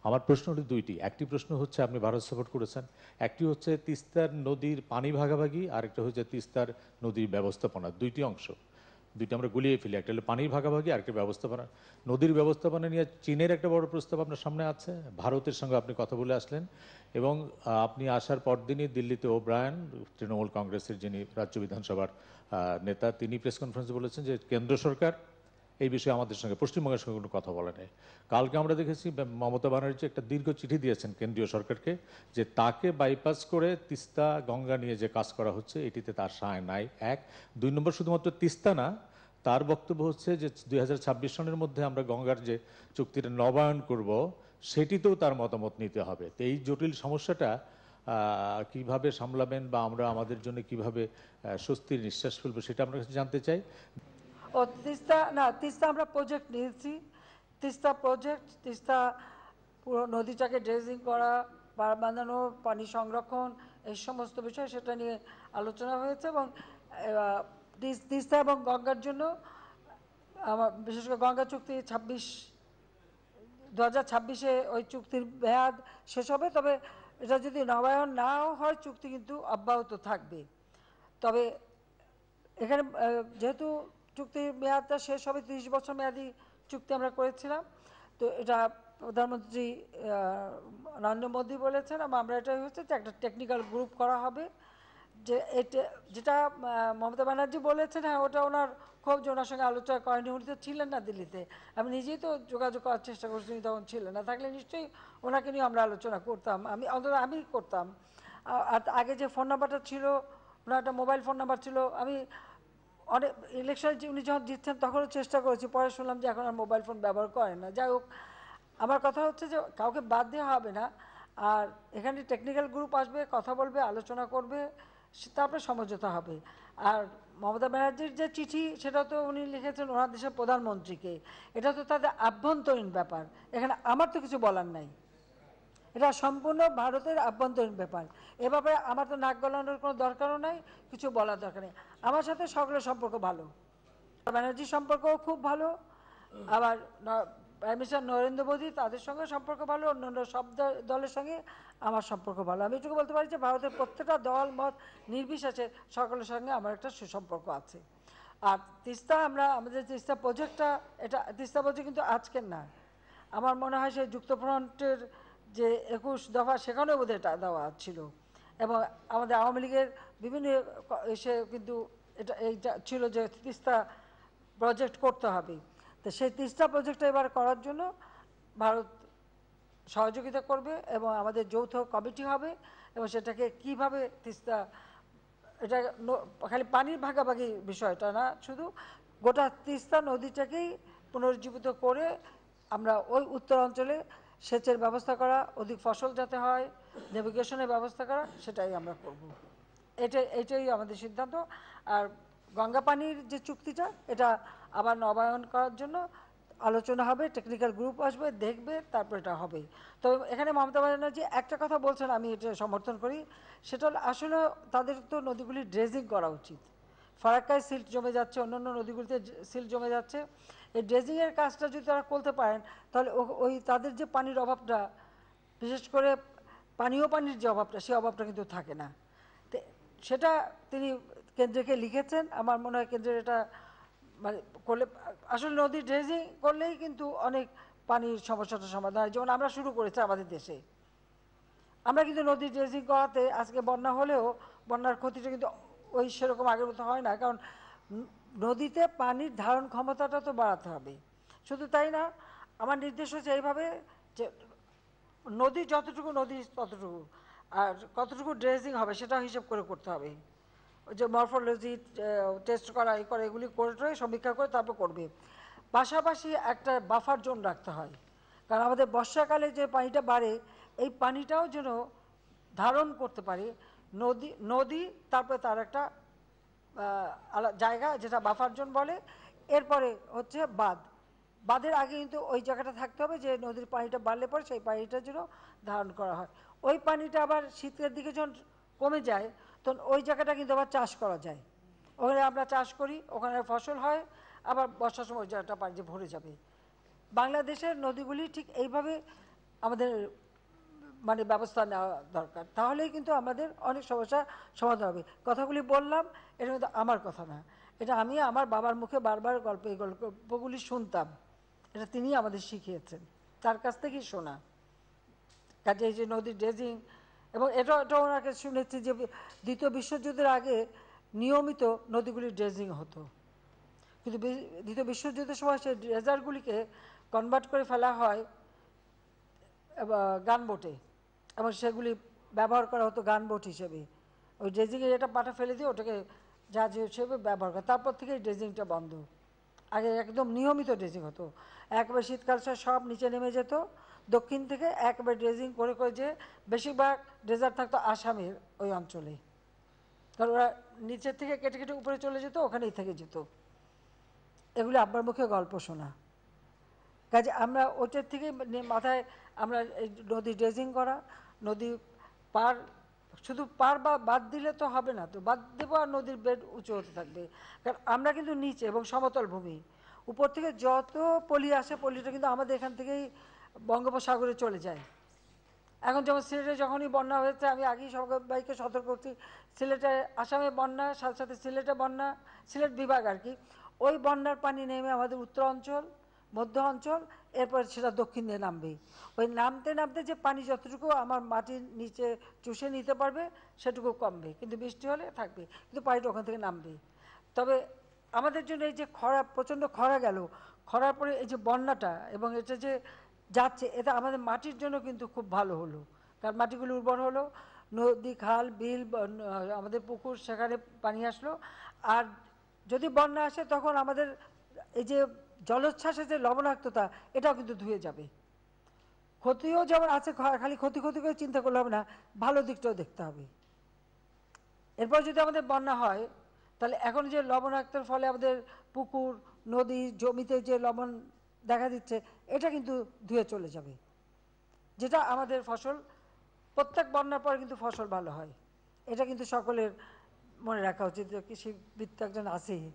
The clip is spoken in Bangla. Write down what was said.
আমার প্রশ্ন হলো দুইটি। একটি প্রশ্ন হচ্ছে আপনি ভারত সাপোর্ট করেছেন, একটি হচ্ছে তিস্তার নদীর পানি ভাগাভাগি, আরেকটা হচ্ছে তিস্তার নদীর ব্যবস্থাপনা। দুইটি অংশ, দুইটা আমরা গুলিয়ে ফেলি। একটা হলো পানির ভাগাভাগি, আরেকটা ব্যবস্থাপনা। নদীর ব্যবস্থাপনা নিয়ে চীনের একটা বড় প্রস্তাব আপনার সামনে আছে, ভারতের সঙ্গে আপনি কথা বলে আসলেন, এবং আপনি আসার পরদিনই দিল্লিতে ওব্রায়ন, তৃণমূল কংগ্রেসের যিনি রাজ্য বিধানসভার নেতা, তিনি প্রেস কনফারেন্সে বলেছেন যে কেন্দ্র সরকার এই বিষয়ে আমাদের সঙ্গে, পশ্চিমবঙ্গের সঙ্গে কোনো কথা বলে নেই। কালকে আমরা দেখেছি মমতা ব্যানার্জি একটা দীর্ঘ চিঠি দিয়েছেন কেন্দ্রীয় সরকারকে, যে তাকে বাইপাস করে তিস্তা গঙ্গা নিয়ে যে কাজ করা হচ্ছে এটিতে তার সায় নাই। এক। দুই নম্বর, শুধুমাত্র তিস্তা না, তার বক্তব্য হচ্ছে যে 2026 সনের মধ্যে আমরা গঙ্গার যে চুক্তিটা নবায়ন করব সেটিতেও তার মতামত নিতে হবে। তো এই জটিল সমস্যাটা কিভাবে সামলাবেন, বা আমরা আমাদের জন্য কিভাবে স্বস্তির নিঃশ্বাস ফেলবো, সেটা আপনার কাছে জানতে চাই। ও তিস্তা না, তিস্তা আমরা প্রজেক্ট নিয়েছি, তিস্তা প্রজেক্ট, তিস্তা পুরো নদীটাকে ড্রেজিং করা, পাড় বাঁধানো, পানি সংরক্ষণ, এই সমস্ত বিষয় সেটা নিয়ে আলোচনা হয়েছে। এবং তিস্তা এবং গঙ্গার জন্য আমার বিশেষ করে গঙ্গা চুক্তি 2026-এ ওই চুক্তির মেয়াদ শেষ হবে। তবে এটা যদি নবায়ন নাও হয় চুক্তি কিন্তু অব্যাহত থাকবে। তবে এখানে যেহেতু চুক্তির মেয়াদটা শেষ হবে, 30 বছর মেয়াদি চুক্তি আমরা করেছিলাম, তো এটা প্রধানমন্ত্রী নরেন্দ্র মোদী বলেছেন, এবং আমরা এটাই হচ্ছে যে একটা টেকনিক্যাল গ্রুপ করা হবে। যে এটা যেটা মমতা ব্যানার্জি বলেছেন, হ্যাঁ ওটা ওনার খুব, যে ওনার সঙ্গে আলোচনা করেনি, উনি তো ছিলেন না দিল্লিতে। আমি নিজেই তো যোগাযোগ করার চেষ্টা করছি, উনি তখন ছিলেন না, থাকলে নিশ্চয়ই ওনাকে নিয়ে আমরা আলোচনা করতাম, আমি অন্তত আমি করতাম। আর আগে যে ফোন নাম্বারটা ছিল, ওনার একটা মোবাইল ফোন নাম্বার ছিল, আমি অনেক ইলেকশনে উনি যখন জিতছেন তখনও চেষ্টা করেছি, পরে শুনলাম যে এখন আর মোবাইল ফোন ব্যবহার করেন না। যাই হোক, আমার কথা হচ্ছে যে কাউকে বাদ দেওয়া হবে না, আর এখানে টেকনিক্যাল গ্রুপ আসবে, কথা বলবে, আলোচনা করবে, তারপরে সমঝোতা হবে। আর মমতা ব্যানার্জির যে চিঠি, সেটা তো উনি লিখেছেন ওনার দেশের প্রধানমন্ত্রীকে, এটা তো তাদের আভ্যন্তরীণ ব্যাপার, এখানে আমার তো কিছু বলার নাই, এটা সম্পূর্ণ ভারতের আভ্যন্তরীণ ব্যাপার। এ ব্যাপারে আমার তো নাক গলানোর কোনো দরকারও নাই, কিছু বলার দরকার নেই। আমার সাথে সকলের সম্পর্ক ভালো, ব্যানার্জির সম্পর্কও খুব ভালো, আবার প্রাইম মিনিস্টার নরেন্দ্র মোদী, তাদের সঙ্গে সম্পর্ক ভালো, অন্যান্য সব দলের সঙ্গে আমার সম্পর্ক ভালো। আমি এটুকু বলতে পারি যে ভারতের প্রত্যেকটা দল মত নির্বিশেষে সকলের সঙ্গে আমার একটা সুসম্পর্ক আছে। আর তিস্তা, আমরা আমাদের তিস্তা প্রজেক্টটা, এটা তিস্তা প্রজেক্ট কিন্তু আজকের না, আমার মনে হয় সেই যুক্তফ্রন্টের যে 21 দফা, সেখানেও বোধহয় এটা দেওয়া ছিল, এবং আমাদের আওয়ামী লীগের বিভিন্ন এসে কিন্তু এইটা ছিল যে তিস্তা প্রজেক্ট করতে হবে। তো সেই তিস্তা প্রজেক্টটা এবার করার জন্য ভারত সহযোগিতা করবে, এবং আমাদের যৌথ কমিটি হবে, এবং সেটাকে কিভাবে তিস্তা, এটা খালি পানির ভাগাভাগি বিষয়টা না, শুধু গোটা তিস্তা নদীটাকেই পুনরুজ্জীবিত করে আমরা ওই উত্তর অঞ্চলে সেচের ব্যবস্থা করা, অধিক ফসল যাতে হয়, নেভিগেশনের ব্যবস্থা করা, সেটাই আমরা করব। এটাই আমাদের সিদ্ধান্ত। আর গঙ্গা পানির যে চুক্তিটা, এটা আবার নবায়ন করার জন্য আলোচনা হবে, টেকনিক্যাল গ্রুপ আসবে, দেখবে, তারপর এটা হবে। তো এখানে মমতা ব্যানার্জি একটা কথা বলছেন, আমি এটা সমর্থন করি, সেটা হলো আসলে তাদের তো নদীগুলি ড্রেজিং করা উচিত। ফারাক্কায় সিল্ট জমে যাচ্ছে, অন্যান্য নদীগুলিতে সিল্ট জমে যাচ্ছে, এই ড্রেজিংয়ের কাজটা যদি তারা করতে পারেন, তাহলে ওই তাদের যে পানির অভাবটা, বিশেষ করে পানীয় পানির যে অভাবটা, সেই অভাবটা কিন্তু থাকে না। তো সেটা তিনি কেন্দ্রকে লিখেছেন, আমার মনে হয় কেন্দ্রের এটা মানে করলে, আসলে নদী ড্রেজিং করলেই কিন্তু অনেক পানির সমস্যাটার সমাধান হয়। যেমন আমরা শুরু করেছি আমাদের দেশে, আমরা কিন্তু নদী ড্রেজিং করাতে আজকে বন্যা হলেও বন্যার ক্ষতিটা কিন্তু ওই সেরকম আগের মতো হয় না, কারণ নদীতে পানির ধারণ ক্ষমতাটা তো বাড়াতে হবে। শুধু তাই না, আমার নির্দেশ হচ্ছে এইভাবে যে নদী যতটুকু নদী ততটুকু, আর কতটুকু ড্রেজিং হবে সেটা হিসেব করে করতে হবে। ওই যে মরফোলজি টেস্ট করা, এই করে, এগুলি করে সমীক্ষা করে তারপর করবে। পাশাপাশি একটা বাফার জোন রাখতে হয়, কারণ আমাদের বর্ষাকালে যে পানিটা বাড়ে, এই পানিটাও যেন ধারণ করতে পারে নদী, তারপরে তার একটা জায়গা যেটা বাফার জোন বলে। এরপরে হচ্ছে বাঁধের আগে কিন্তু ওই জায়গাটা থাকতে হবে যে নদীর পানিটা বাড়লে পরে সেই পানিটা যেন ধারণ করা হয়। ওই পানিটা আবার শীতের দিকে যখন কমে যায়, তখন ওই জায়গাটা কিন্তু আবার চাষ করা যায়, ওখানে আমরা চাষ করি, ওখানে ফসল হয়, আবার বর্ষার সময় ওই জায়গাটা পানি ভরে যাবে। বাংলাদেশের নদীগুলি ঠিক এইভাবে আমাদের মানে ব্যবস্থা নেওয়া দরকার, তাহলেই কিন্তু আমাদের অনেক সমস্যা সমাধান হবে। কথাগুলি বললাম, এটা কিন্তু আমার কথা না, এটা আমি আমার বাবার মুখে বারবার এই গল্পগুলি শুনতাম, এটা তিনি আমাদের শিখিয়েছেন, তার কাছ থেকেই শোনা। কাজে এই যে নদীর ড্রেজিং, এবং এটা ওনাকে শুনেছি যে দ্বিতীয় বিশ্বযুদ্ধের আগে নিয়মিত নদীগুলির ড্রেজিং হতো, কিন্তু দ্বিতীয় বিশ্বযুদ্ধের সময় সেই ড্রেজারগুলিকে কনভার্ট করে ফেলা হয় গানবোটে, এবং সেগুলি ব্যবহার করা হতো গানবোট হিসেবে। ওই ড্রেজিংয়ে এটা পাটা ফেলে দিয়ে ওটাকে জাহাজ হিসেবে ব্যবহার করা, তারপর থেকে এই ড্রেজিংটা বন্ধ। আগে একদম নিয়মিত ড্রেজিং হতো, একবার শীতকাল সব নিচে নেমে যেত দক্ষিণ থেকে, একবার ড্রেজিং করে করে যে বেশিরভাগ ড্রেজার থাকতো আসামের ওই অঞ্চলে, কারণ ওরা নিচের থেকে কেটে কেটে উপরে চলে যেত, ওখানেই থেকে যেত। এগুলি আব্বার মুখে গল্প শোনা। কাজে আমরা ওটার থেকে মাথায় আমরা এই নদী ড্রেজিং করা, নদী পার, শুধু পার বা বাদ দিলে তো হবে না, তো বাদ দেবো আর নদীর বেড উঁচু হতে থাকবে, কারণ আমরা কিন্তু নিচে এবং সমতল ভূমি, উপর থেকে যত পলি আসে পলিটা কিন্তু আমাদের এখান থেকেই বঙ্গোপসাগরে চলে যায়। এখন যেমন সিলেটে যখনই বন্যা হয়েছে, আমি আগেই সবাইকে সতর্ক করছি, সিলেটে আসামে বন্যা, সাথে সাথে সিলেটে বন্যা, সিলেট বিভাগ আর কি, ওই বন্যার পানি নেমে আমাদের উত্তর অঞ্চল, মধ্য অঞ্চল, এরপর সেটা দক্ষিণ দিয়ে নামবে। ওই নামতে নামতে যে পানি যতটুকু আমার মাটির নিচে চুষে নিতে পারবে সেটুকু কমবে, কিন্তু বৃষ্টি হলে থাকবে, কিন্তু পানিটা ওখান থেকে নামবে। তবে আমাদের জন্য এই যে খরা, প্রচণ্ড খরা গেল, খরার পরে এই যে বন্যাটা এবং এটা যে যাচ্ছে, এটা আমাদের মাটির জন্য কিন্তু খুব ভালো হলো, কারণ মাটিগুলো উর্বর হলো, নদী খাল বিল আমাদের পুকুর সেখানে পানি আসলো। আর যদি বন্যা আসে তখন আমাদের এই যে জলোচ্ছ্বাসের যে লবণাক্ততা, এটাও কিন্তু ধুয়ে যাবে। ক্ষতিও যেমন আছে, খালি ক্ষতি ক্ষতি করে চিন্তা করলে হবে না, ভালো দিকটাও দেখতে হবে। এরপর যদি আমাদের বন্যা হয়, তাহলে এখন যে লবণাক্তের ফলে আমাদের পুকুর নদী জমিতে যে লবণ দেখা দিচ্ছে, এটা কিন্তু ধুয়ে চলে যাবে, যেটা আমাদের ফসল, প্রত্যেক বন্যার পরে কিন্তু ফসল ভালো হয়। এটা কিন্তু সকলের মনে রাখা উচিত, কৃষিবিদ একজন আছেই।